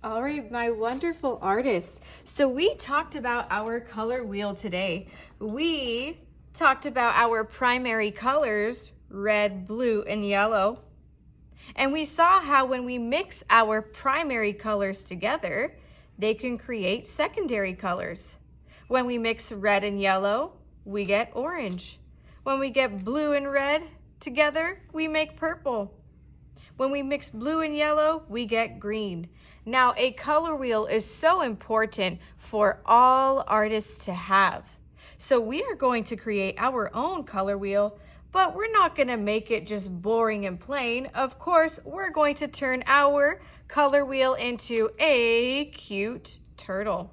All right, my wonderful artists. So we talked about our color wheel today. We talked about our primary colors, red, blue, and yellow. And we saw how when we mix our primary colors together, they can create secondary colors. When we mix red and yellow, we get orange. When we get blue and red together, we make purple. When we mix blue and yellow, we get green. Now, a color wheel is so important for all artists to have. So we are going to create our own color wheel, but we're not going to make it just boring and plain. Of course, we're going to turn our color wheel into a cute turtle.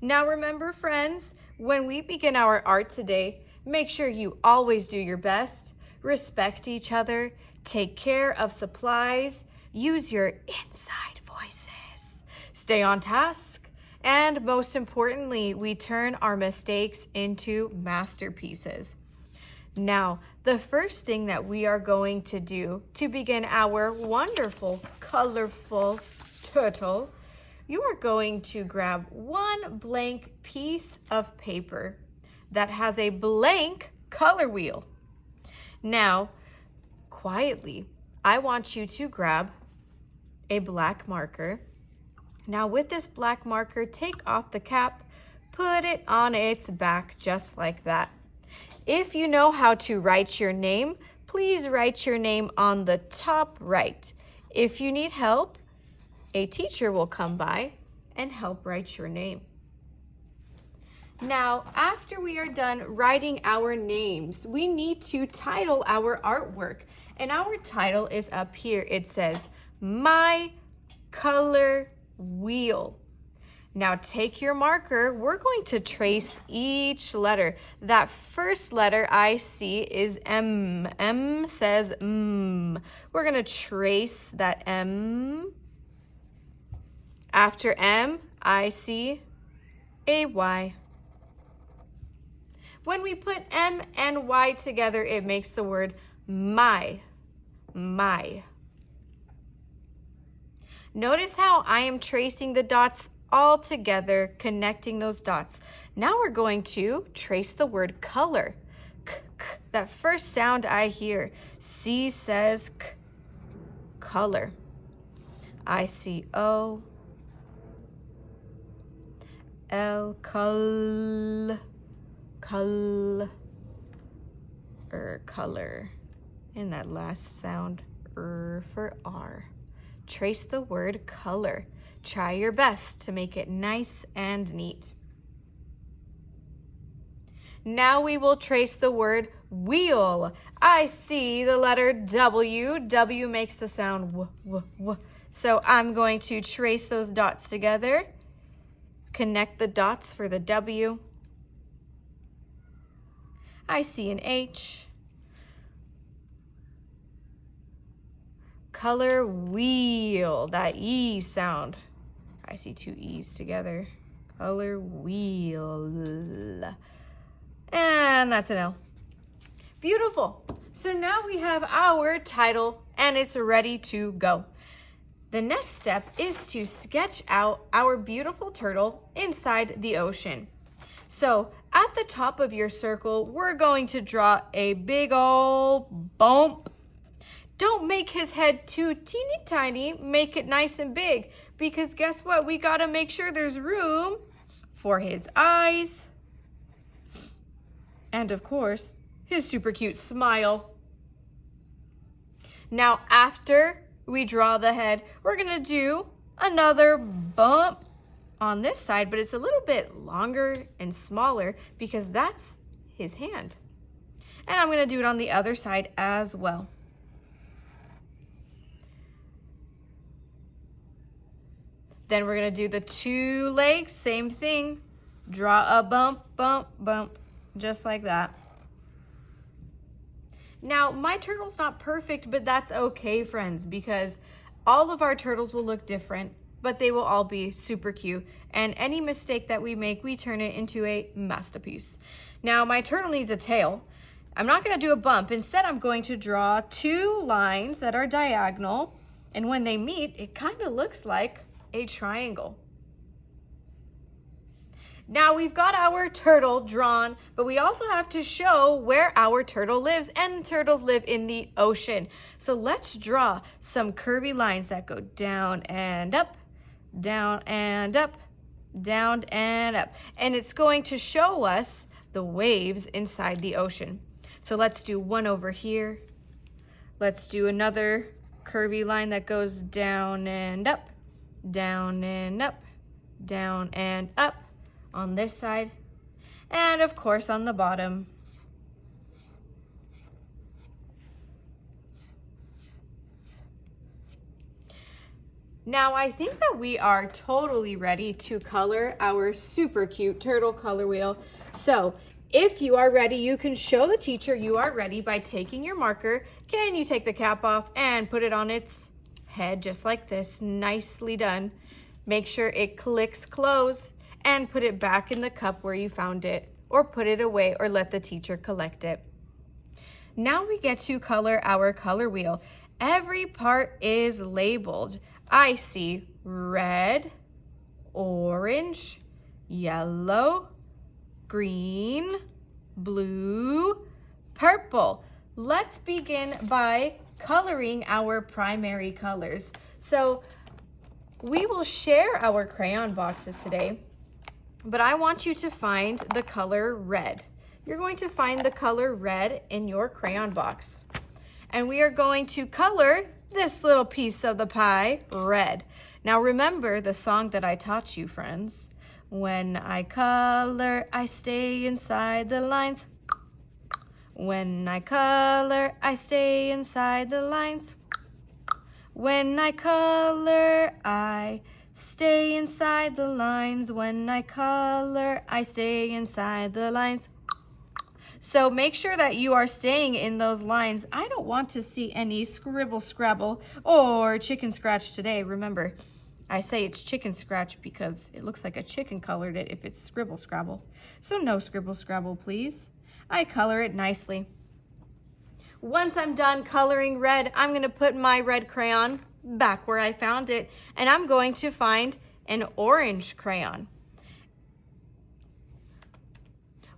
Now remember, friends, when we begin our art today, make sure you always do your best, respect each other, take care of supplies, use your inside voices, stay on task, and most importantly, we turn our mistakes into masterpieces. Now, the first thing that we are going to do to begin our wonderful, colorful turtle, you are going to grab one blank piece of paper that has a blank color wheel. Now, quietly, I want you to grab a black marker. Now with this black marker, take off the cap, put it on its back just like that. If you know how to write your name, please write your name on the top right. If you need help, a teacher will come by and help write your name. Now, after we are done writing our names, we need to title our artwork. And our title is up here. It says, My Color Wheel. Now take your marker. We're going to trace each letter. That first letter I see is M. M says M. We're going to trace that M. After M, I see a Y. When we put M and Y together, it makes the word my. Notice how I am tracing the dots all together, connecting those dots. Now we're going to trace the word color. K, k, that first sound I hear. C says k, color. I see O. L, color. And that last sound, for R. Trace the word color. Try your best to make it nice and neat. Now we will trace the word wheel. I see the letter W. W makes the sound w, w, w. So I'm going to trace those dots together. Connect the dots for the W. I see an H. Color wheel, that E sound. I see two E's together. Color wheel. And that's an L. Beautiful. So now we have our title and it's ready to go. The next step is to sketch out our beautiful turtle inside the ocean. So at the top of your circle, we're going to draw a big old bump. Don't make his head too teeny tiny, make it nice and big, because guess what? We gotta make sure there's room for his eyes. And of course, his super cute smile. Now, after we draw the head, we're gonna do another bump on this side, but it's a little bit longer and smaller because that's his hand. And I'm gonna do it on the other side as well. Then we're gonna do the two legs, same thing. Draw a bump, bump, bump, just like that. Now, my turtle's not perfect, but that's okay, friends, because all of our turtles will look different, but they will all be super cute. And any mistake that we make, we turn it into a masterpiece. Now, my turtle needs a tail. I'm not gonna do a bump. Instead, I'm going to draw two lines that are diagonal. And when they meet, it kind of looks like a triangle. Now we've got our turtle drawn, but we also have to show where our turtle lives, and turtles live in the ocean. So let's draw some curvy lines that go down and up, down and up, down and up. And it's going to show us the waves inside the ocean. So let's do one over here. Let's do another curvy line that goes down and up, down and up, down and up. On this side, and of course on the bottom. Now I think that we are totally ready to color our super cute turtle color wheel. So if you are ready, you can show the teacher you are ready by taking your marker. Can you take the cap off and put it on its head just like this? Nicely done. Make sure it clicks close. And put it back in the cup where you found it, or put it away, or let the teacher collect it. Now we get to color our color wheel. Every part is labeled. I see red, orange, yellow, green, blue, purple. Let's begin by coloring our primary colors. So we will share our crayon boxes today. But I want you to find the color red. You're going to find the color red in your crayon box. And we are going to color this little piece of the pie red. Now remember the song that I taught you, friends. When I color, I stay inside the lines. When I color, I stay inside the lines. When I color, I stay inside the lines. When I color, I stay inside the lines. So make sure that you are staying in those lines. I don't want to see any scribble scrabble or chicken scratch today. Remember, I say it's chicken scratch because it looks like a chicken colored it if it's scribble scrabble. So no scribble scrabble, please. I color it nicely. Once I'm done coloring red, I'm going to put my red crayon back where I found it, and I'm going to find an orange crayon.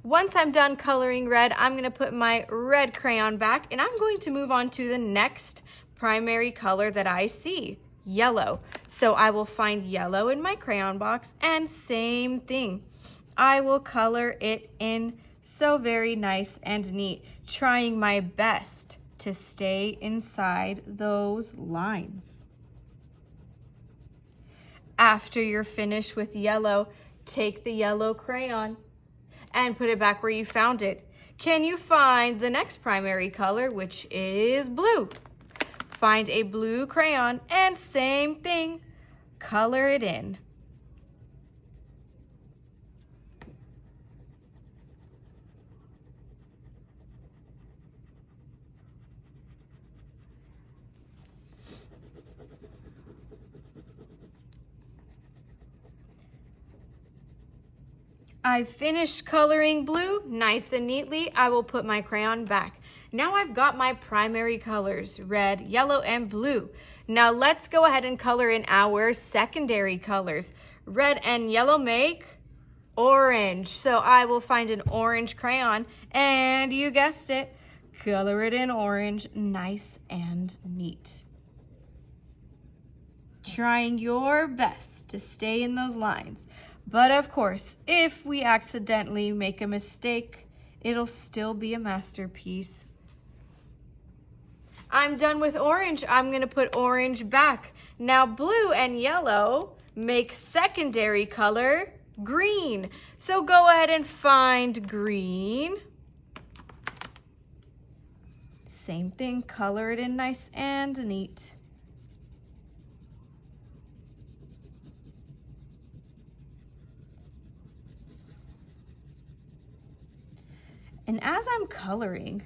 Once I'm done coloring red, I'm going to put my red crayon back, and I'm going to move on to the next primary color that I see, yellow. So I will find yellow in my crayon box, and same thing. I will color it in so very nice and neat, trying my best to stay inside those lines. After you're finished with yellow, take the yellow crayon and put it back where you found it. Can you find the next primary color, which is blue? Find a blue crayon and same thing, color it in. I've finished coloring blue nice and neatly. I will put my crayon back. Now I've got my primary colors, red, yellow, and blue. Now let's go ahead and color in our secondary colors. Red and yellow make orange. So I will find an orange crayon, and you guessed it, color it in orange, nice and neat. Trying your best to stay in those lines. But of course, if we accidentally make a mistake, it'll still be a masterpiece. I'm done with orange. I'm going to put orange back. Now blue and yellow make secondary color green. So go ahead and find green. Same thing, color it in nice and neat. And as I'm coloring,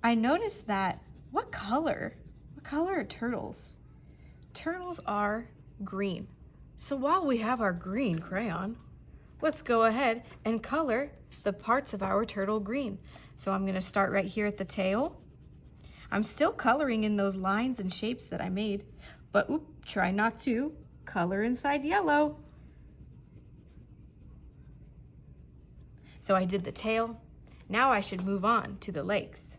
I noticed that what color are turtles? Turtles are green. So while we have our green crayon, let's go ahead and color the parts of our turtle green. So I'm going to start right here at the tail. I'm still coloring in those lines and shapes that I made. But try not to color inside yellow. So I did the tail. Now I should move on to the legs.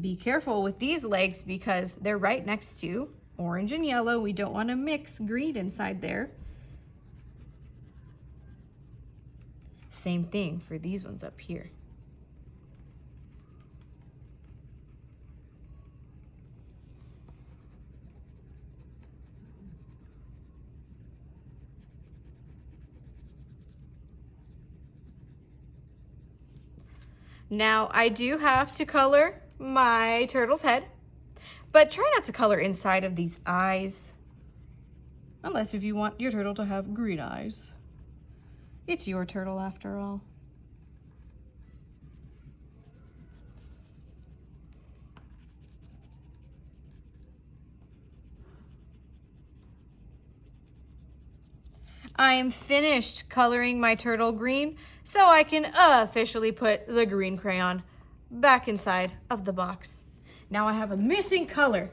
Be careful with these legs because they're right next to orange and yellow. We don't want to mix green inside there. Same thing for these ones up here. Now I do have to color my turtle's head, but try not to color inside of these eyes, unless if you want your turtle to have green eyes. It's your turtle after all. I am finished coloring my turtle green, so I can officially put the green crayon back inside of the box. Now I have a missing color.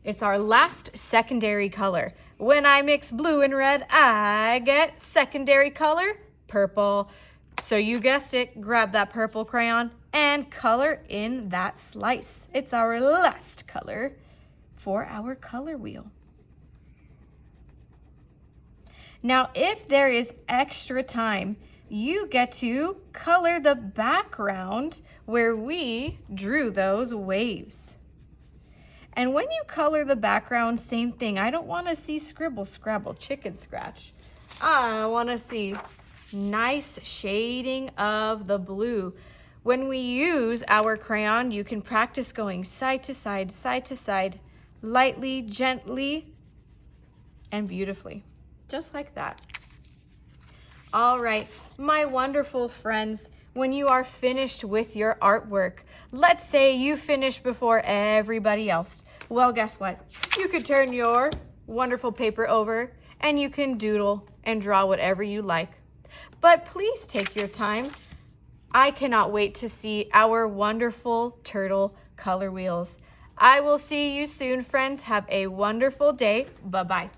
It's our last secondary color. When I mix blue and red, I get secondary color, purple. So you guessed it, grab that purple crayon and color in that slice. It's our last color for our color wheel. Now, if there is extra time, you get to color the background where we drew those waves. And when you color the background, same thing. I don't want to see scribble, scrabble, chicken scratch. I want to see nice shading of the blue. When we use our crayon, you can practice going side to side, lightly, gently, and beautifully. Just like that. All right, my wonderful friends, when you are finished with your artwork, let's say you finish before everybody else. Well, guess what? You could turn your wonderful paper over and you can doodle and draw whatever you like. But please take your time. I cannot wait to see our wonderful turtle color wheels. I will see you soon, friends. Have a wonderful day. Bye-bye.